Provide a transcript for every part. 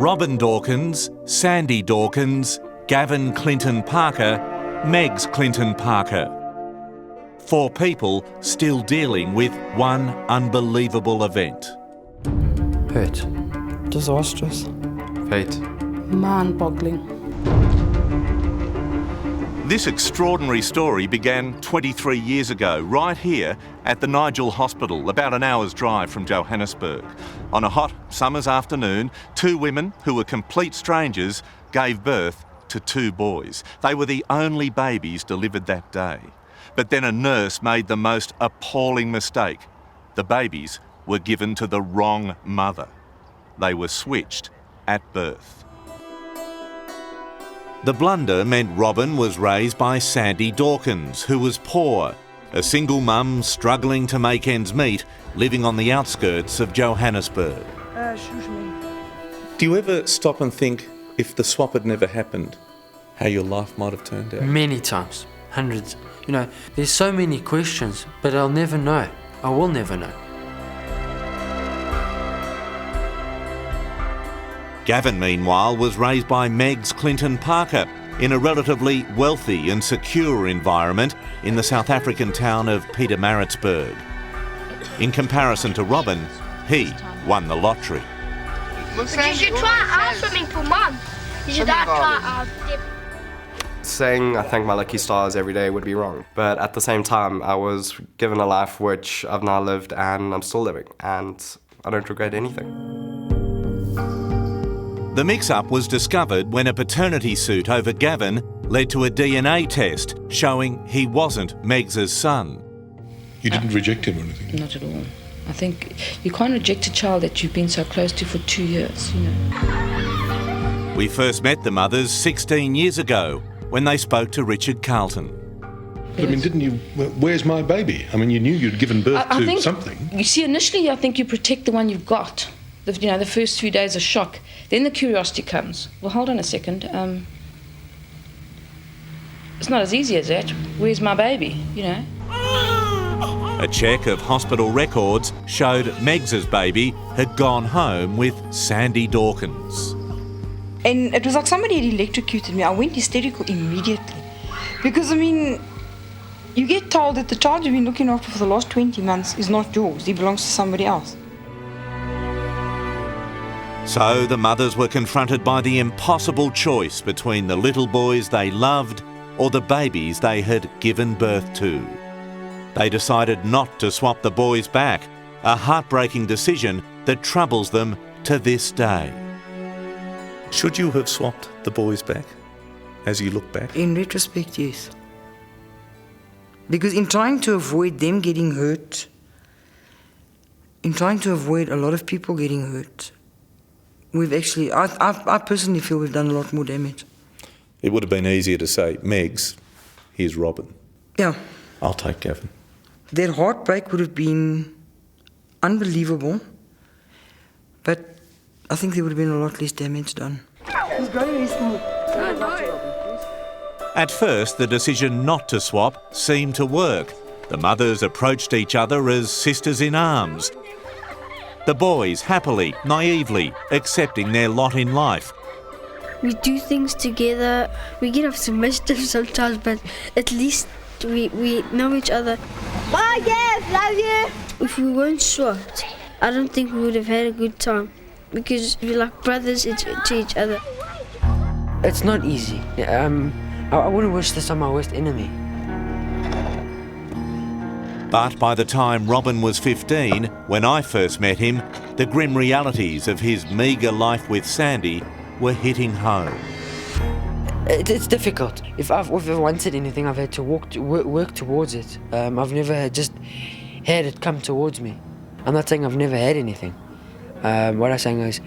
Robin Dawkins, Sandy Dawkins, Gavin Clinton Parker, Megs Clinton Parker. 4 people still dealing with one unbelievable event. Hurt. Disastrous. Fate. Mind-boggling. This extraordinary story began 23 years ago, right here at the Nigel Hospital, about an hour's drive from Johannesburg. On a hot summer's afternoon, 2 women who were complete strangers gave birth to 2 boys. They were the only babies delivered that day. But then a nurse made the most appalling mistake. The babies were given to the wrong mother. They were switched at birth. The blunder meant Robin was raised by Sandy Dawkins, who was poor, a single mum struggling to make ends meet, living on the outskirts of Johannesburg. Do you ever stop and think, if the swap had never happened, how your life might have turned out? Many times. Hundreds. You know, there's so many questions, but I'll never know. I will never know. Gavin, meanwhile, was raised by Megs Clinton Parker in a relatively wealthy and secure environment in the South African town of Pietermaritzburg. In comparison to Robin, he won the lottery. But you should try our swimming pool, Mum. You should try our dip. Saying I thank my lucky stars every day would be wrong. But at the same time, I was given a life which I've now lived and I'm still living, and I don't regret anything. The mix-up was discovered when a paternity suit over Gavin led to a DNA test showing he wasn't Megs' son. You didn't reject him or anything? Not at all. I think you can't reject a child that you've been so close to for 2 years, you know. We first met the mothers 16 years ago when they spoke to Richard Carlton. But, I mean, didn't you... Where's my baby? I mean, you knew you'd given birth I to think, something. You see, initially I think you protect the one you've got. The first few days of shock. Then the curiosity comes. Well, hold on a second. It's not as easy as that. Where's my baby, you know? A check of hospital records showed Megs' baby had gone home with Sandy Dawkins. And it was like somebody had electrocuted me. I went hysterical immediately. Because, I mean, you get told that the child you've been looking after for the last 20 months is not yours. He belongs to somebody else. So the mothers were confronted by the impossible choice between the little boys they loved or the babies they had given birth to. They decided not to swap the boys back, a heartbreaking decision that troubles them to this day. Should you have swapped the boys back, as you look back? In retrospect, yes. Because in trying to avoid them getting hurt, in trying to avoid a lot of people getting hurt, we've actually, I personally feel we've done a lot more damage. It would have been easier to say, Megs, here's Robin. Yeah. I'll take Gavin. That heartbreak would have been unbelievable, but I think there would have been a lot less damage done. At first, the decision not to swap seemed to work. The mothers approached each other as sisters in arms. The boys happily, naively, accepting their lot in life. We do things together. We get up to mischief sometimes, but at least we know each other. Bye, Gav, love you. If we weren't swapped, I don't think we would have had a good time because we're like brothers to each other. It's not easy. I wouldn't wish this on my worst enemy. But by the time Robin was 15, when I first met him, the grim realities of his meagre life with Sandy were hitting home. It's difficult. If I've ever wanted anything, I've had to work towards it. I've never just had it come towards me. I'm not saying I've never had anything. What I'm saying is,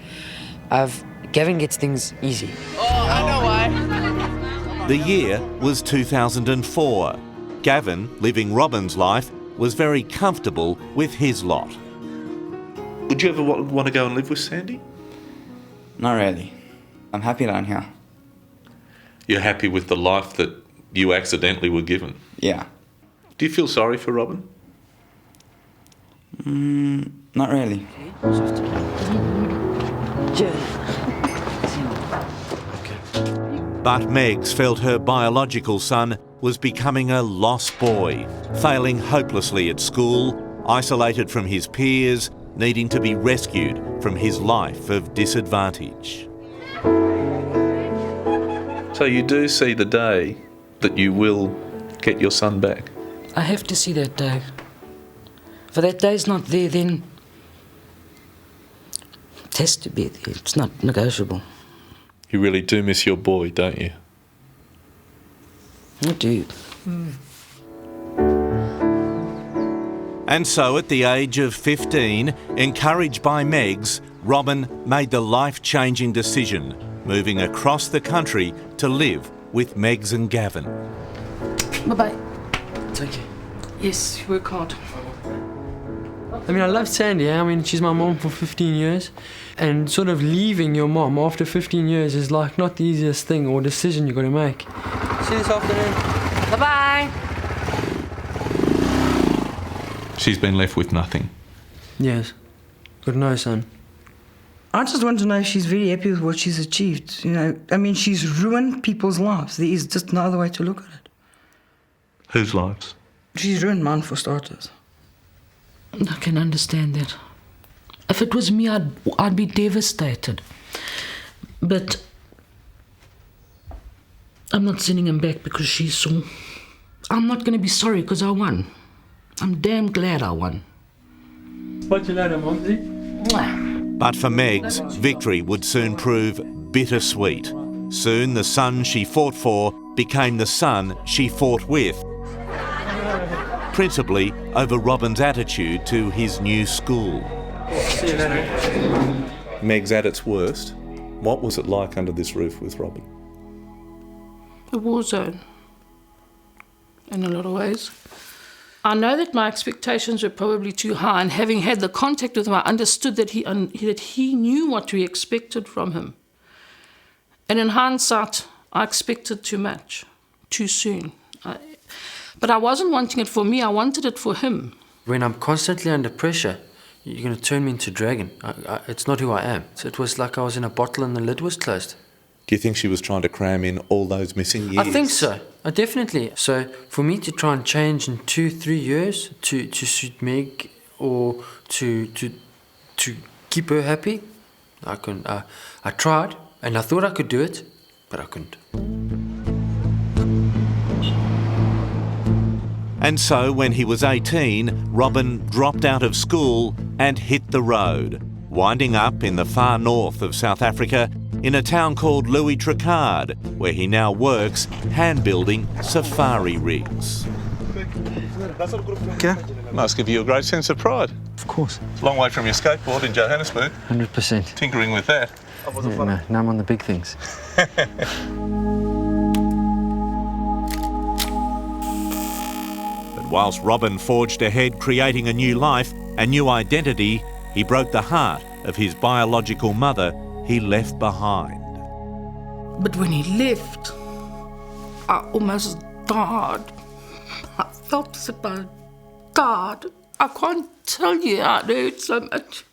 Gavin gets things easy. Oh, I know why. The year was 2004. Gavin, living Robin's life, was very comfortable with his lot. Would you ever want to go and live with Sandy? Not really. I'm happy down here. You're happy with the life that you accidentally were given? Yeah. Do you feel sorry for Robin? Not really. But Megs felt her biological son was becoming a lost boy, failing hopelessly at school, isolated from his peers, needing to be rescued from his life of disadvantage. So you do see the day that you will get your son back? I have to see that day. If that day's not there, then it has to be there. It's not negotiable. You really do miss your boy, don't you? I do. And so at the age of 15, encouraged by Megs, Robin made the life-changing decision, moving across the country to live with Megs and Gavin. Bye-bye. It's okay. Yes, work hard. I mean, I love Sandy. I mean, she's my mom for 15 years. And sort of leaving your mom after 15 years is like not the easiest thing or decision you've got to make. See you this afternoon. Bye-bye. She's been left with nothing. Yes. Got no son. I just want to know if she's very happy with what she's achieved. You know, I mean, she's ruined people's lives. There is just no other way to look at it. Whose lives? She's ruined mine for starters. I can understand that. If it was me, I'd be devastated. But I'm not sending him back because she saw. I'm not going to be sorry because I won. I'm damn glad I won. Watch you later, Monty. But for Megs, victory would soon prove bittersweet. Soon the son she fought for became the son she fought with. Principally over Robin's attitude to his new school. See you later. Meg's at its worst. What was it like under this roof with Robin? A war zone, in a lot of ways. I know that my expectations were probably too high, and having had the contact with him, I understood that he knew what we expected from him. And in hindsight, I expected too much, too soon. But I wasn't wanting it for me, I wanted it for him. When I'm constantly under pressure, you're going to turn me into a dragon. It's not who I am. So it was like I was in a bottle and the lid was closed. Do you think she was trying to cram in all those missing years? I think so. Definitely. So for me to try and change in 2-3 years to suit Meg or to keep her happy, I couldn't. I tried and I thought I could do it, but I couldn't. And so when he was 18, Robin dropped out of school and hit the road, winding up in the far north of South Africa in a town called Louis Tricard, where he now works hand-building safari rigs. Okay. Must give you a great sense of pride. Of course. It's a long way from your skateboard in Johannesburg. 100%. Tinkering with that. Yeah, now I'm on the big things. But whilst Robin forged ahead, creating a new life, a new identity, he broke the heart of his biological mother he left behind. But when he left, I almost died. I felt as if I died. I can't tell you how it hurt so much.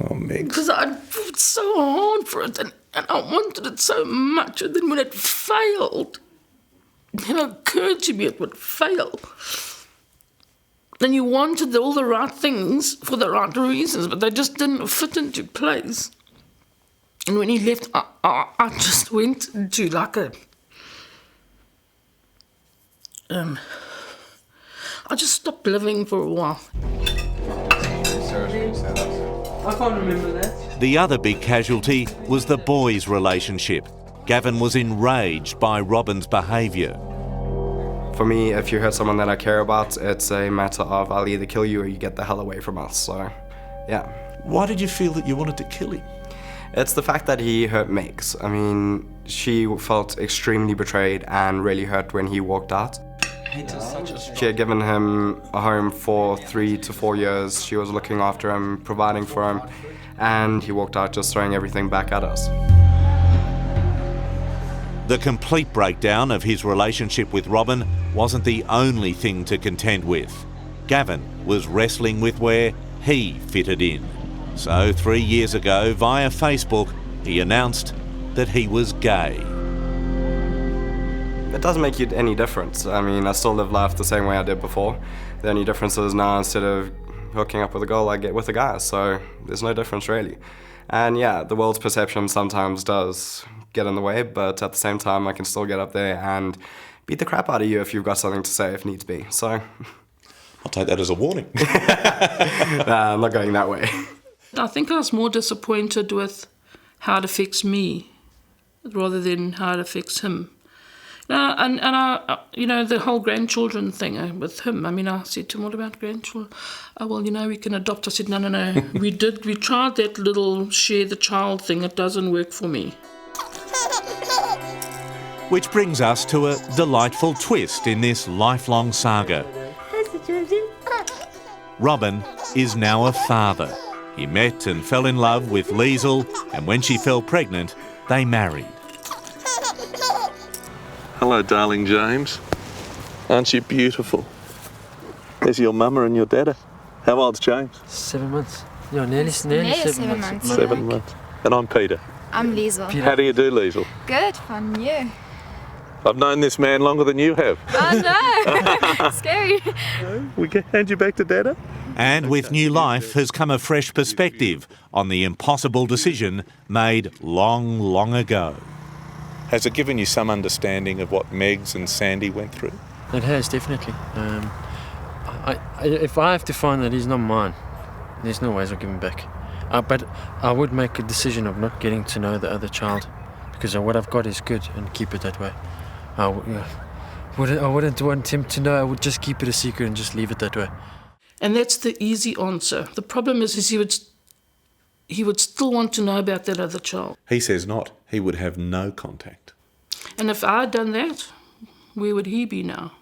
Oh, Meg. Because I fought so hard for it and I wanted it so much. And then when it failed, it never occurred to me it would fail. And you wanted all the right things for the right reasons, but they just didn't fit into place. And when he left, I just went into like a... I just stopped living for a while. I can't remember that. The other big casualty was the boys' relationship. Gavin was enraged by Robin's behaviour. For me, if you hurt someone that I care about, it's a matter of I'll either kill you or you get the hell away from us. So, yeah. Why did you feel that you wanted to kill him? It's the fact that he hurt Megs. I mean, she felt extremely betrayed and really hurt when he walked out. She had given him a home for 3 to 4 years. She was looking after him, providing for him, and he walked out just throwing everything back at us. The complete breakdown of his relationship with Robin wasn't the only thing to contend with. Gavin was wrestling with where he fitted in. So 3 years ago, via Facebook, he announced that he was gay. It doesn't make it any difference. I mean, I still live life the same way I did before. The only difference is now instead of hooking up with a girl, I get with a guy, so there's no difference really. And yeah, the world's perception sometimes does get in the way, but at the same time I can still get up there and beat the crap out of you if you've got something to say if needs be, so... I'll take that as a warning. Nah, I'm not going that way. I think I was more disappointed with how it affects me rather than how it affects him. And I, you know, the whole grandchildren thing with him. I mean, I said to him, what about grandchildren? Oh, well, you know, we can adopt. I said, no. We tried that little share the child thing. It doesn't work for me. Which brings us to a delightful twist in this lifelong saga. Robin is now a father. He met and fell in love with Liesl, and when she fell pregnant, they married. Hello, darling James. Aren't you beautiful? There's your mama and your dada. How old's James? 7 months. Yeah, nearly 7 months. 7 months. And I'm Peter. I'm Liesl. How do you do, Liesl? Good, fun, you. I've known this man longer than you have. Oh no, scary. We can hand you back to Dada? And with new life has come a fresh perspective on the impossible decision made long, long ago. Has it given you some understanding of what Megs and Sandy went through? It has, definitely. If I have to find that he's not mine, there's no ways I'll give him back. But I would make a decision of not getting to know the other child, because what I've got is good, and keep it that way. I wouldn't want him to know. I would just keep it a secret and just leave it that way. And that's the easy answer. The problem is he would still want to know about that other child. He says not. He would have no contact. And if I had done that, where would he be now?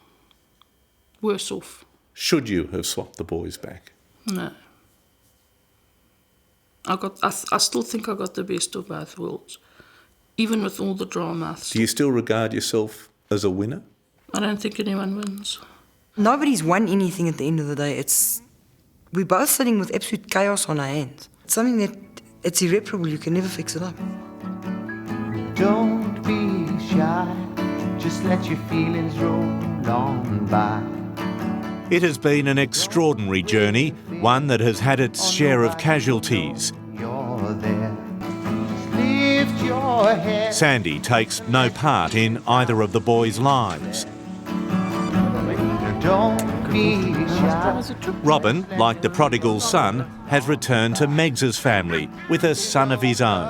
Worse off. Should you have swapped the boys back? No. I still think I got the best of both worlds, even with all the drama. Do you still regard yourself as a winner? I don't think anyone wins. Nobody's won anything at the end of the day. We're both sitting with absolute chaos on our hands. It's something that it's irreparable. You can never fix it up. Don't be shy. Just let your feelings roll on by. It has been an extraordinary journey, one that has had its share of casualties. Sandy takes no part in either of the boys' lives. Robin, like the prodigal son, has returned to Megs's family with a son of his own.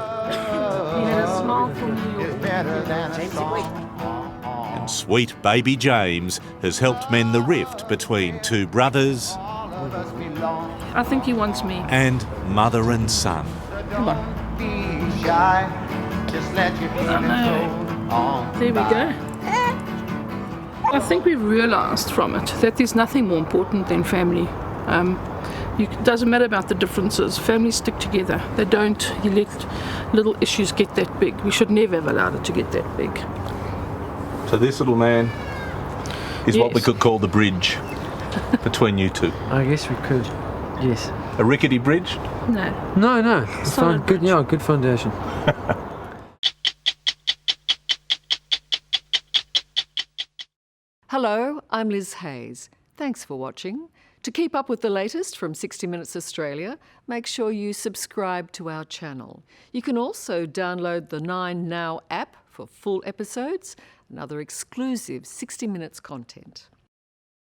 And sweet baby James has helped mend the rift between two brothers. I think he wants me. And mother and son. Come on. There we go. I think we've realised from it that there's nothing more important than family. It doesn't matter about the differences. Families stick together. They don't let little issues get that big. We should never have allowed it to get that big. So this little man is what we could call the bridge between you two. I guess we could, yes. A rickety bridge? No. It's fine. Good, yeah, good foundation. Hello, I'm Liz Hayes. Thanks for watching. To keep up with the latest from 60 Minutes Australia, make sure you subscribe to our channel. You can also download the 9 Now app for full episodes and other exclusive 60 Minutes content.